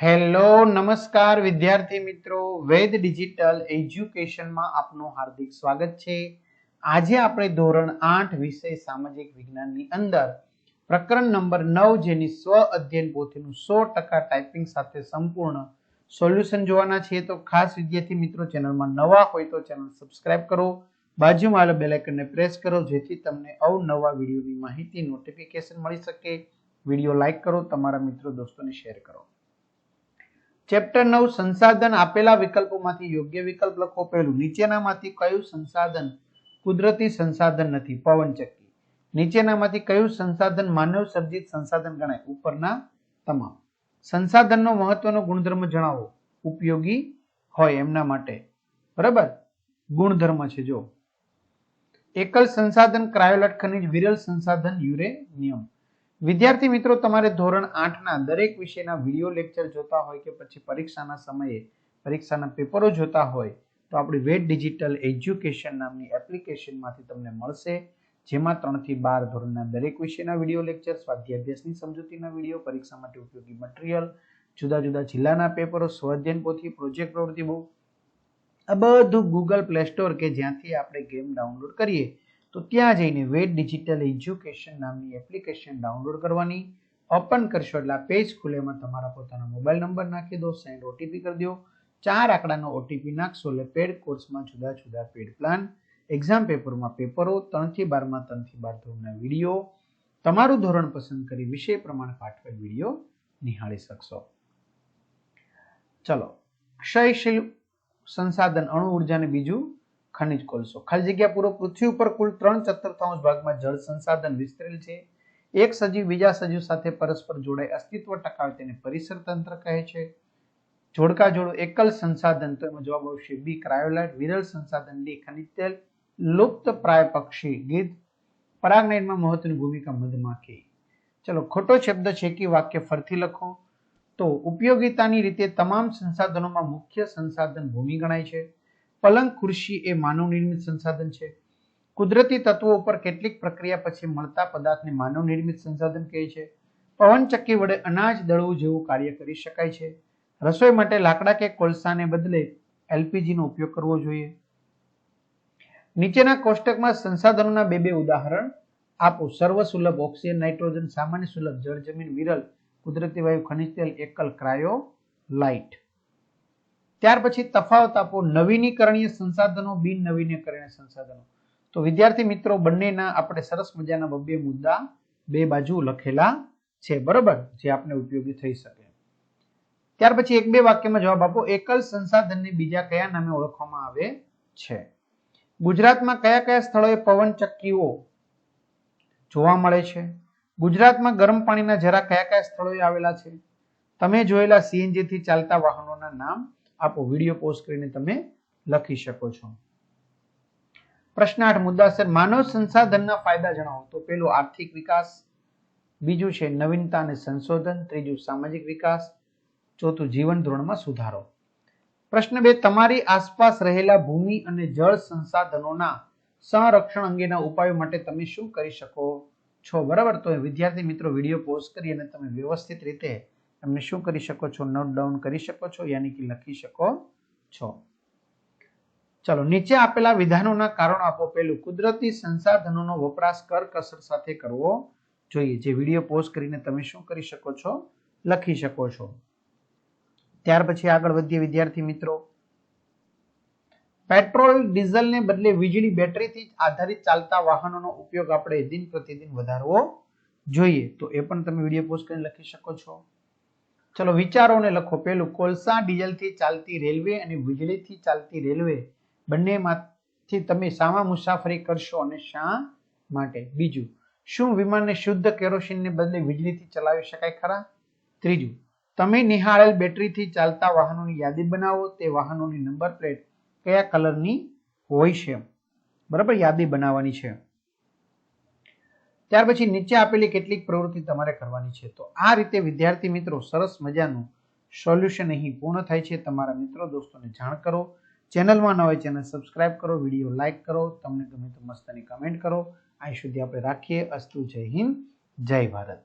Hello નમસ્કાર વિદ્યાર્થી મિત્રો, વેદ ડિજિટલ એજ્યુકેશનમાં આપનું હાર્દિક સ્વાગત છે। આજે આપણે ધોરણ 8 વિષય સામાજિક વિજ્ઞાનની અંદર પ્રકરણ નંબર 9 જેની સ્વ અધ્યયન પોથીનું 100% ટાઈપિંગ સાથે સંપૂર્ણ સોલ્યુશન જોવાના છીએ। તો ખાસ વિદ્યાર્થી મિત્રો, ચેનલમાં નવા હોય તો ચેનલ સબસ્ક્રાઇબ કરો, બાજુમાં આવેલા બેલ આઇકનને પ્રેસ કરો જેથી તમને અવનવા વિડીયોની માહિતી નોટિફિકેશન મળી શકે। વિડીયો લાઈક કરો, તમારા મિત્રો દોસ્તોને શેર કરો। ચેપ્ટર 9 સંસાધન આપેલા વિકલ્પોમાંથી યોગ્ય વિકલ્પ લખો। પહેલું, નીચેનામાંથી કયું સંસાધન કુદરતી સંસાધન નથી? પવનચક્કી। નીચેનામાંથી કયું સંસાધન માનવ સર્જિત સંસાધન ગણાય? ઉપરના તમામ। સંસાધનનો મહત્વનો ગુણધર્મ જણાવો। ઉપયોગી હોય એમના માટે, બરાબર ગુણધર્મ છે। જો એકલ સંસાધન ક્રાયોલેટ ખનિજ, વિરલ સંસાધન યુરેનિયમ। વિદ્યાર્થી મિત્રો, તમારે ધોરણ 8 ના દરેક વિષયના વિડિયો લેક્ચર જોતા હોય કે પછી પરીક્ષાના સમયે પરીક્ષાના પેપરો જોતા હોય તો આપણી વેદ ડિજિટલ એજ્યુકેશન નામની એપ્લિકેશનમાંથી તમને મળશે, જેમાં 3 થી 12 ધોરણના દરેક વિષયના વિડિયો લેક્ચર, સ્વાધ્યાય અભ્યાસની સમજૂતીના વિડિયો, પરીક્ષા માટે ઉપયોગી મટીરીયલ, જુદા જુદા જિલ્લાના પેપરો, સ્વાધ્યાયન પોથી, પ્રોજેક્ટ પ્રવૃત્તિ બુક, આ બધું ગૂગલ પ્લે સ્ટોર કે જ્યાંથી આપણે ગેમ ડાઉનલોડ કરીએ તો ત્યાં જઈને વેદ ડિજિટલ એજ્યુકેશન નામની એપ્લિકેશન ડાઉનલોડ કરવાની। ઓપન કરશો એટલે આ પેજ ખુલે, એમાં તમારા પોતાના મોબાઈલ નંબર નાખી દો, સેન્ડ ઓટીપી કરી દો। 4 આંકડાનો ઓટીપી નાખશો એટલે પેડ કોર્સમાં જુદા જુદા પેડ પ્લાન, એક્ઝામ પેપરમાં પેપરો, 3 થી 12 માં 3 થી 12 ધોરણના વિડીયો, તમારું ધોરણ પસંદ કરી વિષય પ્રમાણે પાઠવેલ વિડીયો નિહાળી શકશો। ચલો, ક્ષયશીલ સંસાધન અણુ ઉર્જા અને બીજું ખનિજ કોલસો। ખાલી જગ્યા પૂરો। પૃથ્વી ઉપર કુલ 3/4 ભાગમાં જળ સંસાધન વિસ્તરેલ છે। એક સજીવ બીજા સજીવ સાથે પરસ્પર જોડાઈ અસ્તિત્વ ટકાવે તેને પરિસર તંત્ર કહે છે। જોડકા જોડો એકલ સંસાધન, તો એમાં જવાબ આવશે બી ક્રાયોલાઇટ। વિરલ સંસાધન ડી ખનિજ તેલ। લુપ્ત પ્રાય પક્ષી ગીધ। પરાગનયનમાં મહત્વની ભૂમિકા મધમાખી। ચલો, ખોટો શબ્દ છે કે વાક્ય ફરીથી લખો। તો ઉપયોગિતાની રીતે તમામ સંસાધનોમાં મુખ્ય સંસાધન ભૂમિ ગણાય છે। પલંગ ખુરશી એ માનવ નિર્મિત સંસાધન છે। કુદરતી તત્વો ઉપર કેટલીક પ્રક્રિયા પછી મળતા પદાર્થને માનવ નિર્મિત સંસાધન કહે છે। પવનચક્કી વડે અનાજ દળવું જેવું કાર્ય કરી શકાય છે। રસોઈ માટે લાકડા કે કોલસાને બદલે એલપીજી નો ઉપયોગ કરવો જોઈએ। નીચેના કોષ્ટકમાં સંસાધનોના બે ઉદાહરણ આપો। સર્વ સુલભ ઓક્સિજન, નાઇટ્રોજન, સામાન્ય સુલભ જળ, જમીન, વિરલ કુદરતી વાયુ, ખનિજ તેલ, એકલ ક્રાયોલાઇટ। ત્યાર પછી તફાવત આપો। નવીનીકરણીય સંસાધનો, બિન નવીનીકરણીય સંસાધનો। તો વિદ્યાર્થી મિત્રો, બંનેના આપણે સરસ મજાના બે મુદ્દા બે બાજુ લખેલા છે, બરોબર, જે આપણે ઉપયોગી થઈ શકે। ત્યાર પછી 1-2 વાક્યમાં જવાબ આપો। એકલ સંસાધનને બીજા કયા નામે ઓળખવામાં આવે છે? ગુજરાતમાં કયા કયા સ્થળોએ પવનચક્કીઓ જોવા મળે છે? ગુજરાતમાં ગરમ પાણીના ઝરા કયા કયા સ્થળોએ આવેલા છે? તમે જોયેલા સીએનજી થી ચાલતા વાહનોના નામ આપો। વિડીયો પોઝ કરીને તમે લખી શકો છો। પ્રશ્ન 8 મુદ્દાસર માનવ સંસાધનના ફાયદા જણાવો। તો પેલું આર્થિક વિકાસ, બીજું છે નવીનતા અને સંશોધન, ત્રીજું સામાજિક વિકાસ, ચોથું જીવન ધોરણમાં સુધારો। પ્રશ્ન 2 તમારી આસપાસ રહેલા ભૂમિ અને જળ સંસાધનોના સંરક્ષણ અંગેના ઉપાયો માટે તમે શું કરી શકો છો? બરાબર, તો વિદ્યાર્થી મિત્રો વિડીયો પોઝ કરી અને તમે વ્યવસ્થિત રીતે તમે શું કરી શકો છો? નોટ ડાઉન કરી શકો છો, યાની કે લખી શકો છો। ચલો, નીચે આપેલા વિધાનોના કારણો આપો। પહેલું, કુદરતી સંસાધનોનો વપરાશ કરકસર સાથે કરવો જોઈએ, જે વિડીયો પોઝ કરીને તમે શું કરી શકો છો? લખી શકો છો। ત્યાર પછી આગળ વધીએ વિદ્યાર્થી મિત્રો। પેટ્રોલ ડીઝલને બદલે વીજળી બેટરીથી આધારિત ચાલતા વાહનોનો ઉપયોગ આપણે દિન પ્રતિદિન વધારવો જોઈએ, તો એ પણ તમે વિડીયો પોઝ કરીને લખી શકો છો। ચલો, વિચારોને લખો। પહેલું, કોલસા ડીઝલથી ચાલતી રેલવે અને વીજળીથી ચાલતી રેલવે બંનેમાંથી તમે શામાં મુસાફરી કરશો અને શા માટે? બીજું, શું વિમાનને શુદ્ધ કેરોસીનને બદલે વીજળીથી ચલાવી શકાય ખરા? ત્રીજું, તમે નિહાળેલ બેટરીથી ચાલતા વાહનોની યાદી બનાવો। તે વાહનોની નંબર પ્લેટ કયા કલરની હોય છે? બરાબર, યાદી બનાવવાની છે। ત્યાર પછી નીચે આપેલી કેટલીક પ્રવૃત્તિ તમારે કરવાની છે। તો આ રીતે વિદ્યાર્થી મિત્રો સરસ મજાનું સોલ્યુશન અહીં પૂર્ણ થાય છે। તમારા મિત્રો દોસ્તોને જાણ કરો। ચેનલમાં ન હોય ચેનલ સબસ્ક્રાઇબ કરો, વિડીયો લાઈક કરો, તમને ગમે તો મસ્તની કમેન્ટ કરો। અહીં સુધી આપણે રાખીએ। અસ્તુ, જય હિન્દ, જય ભારત।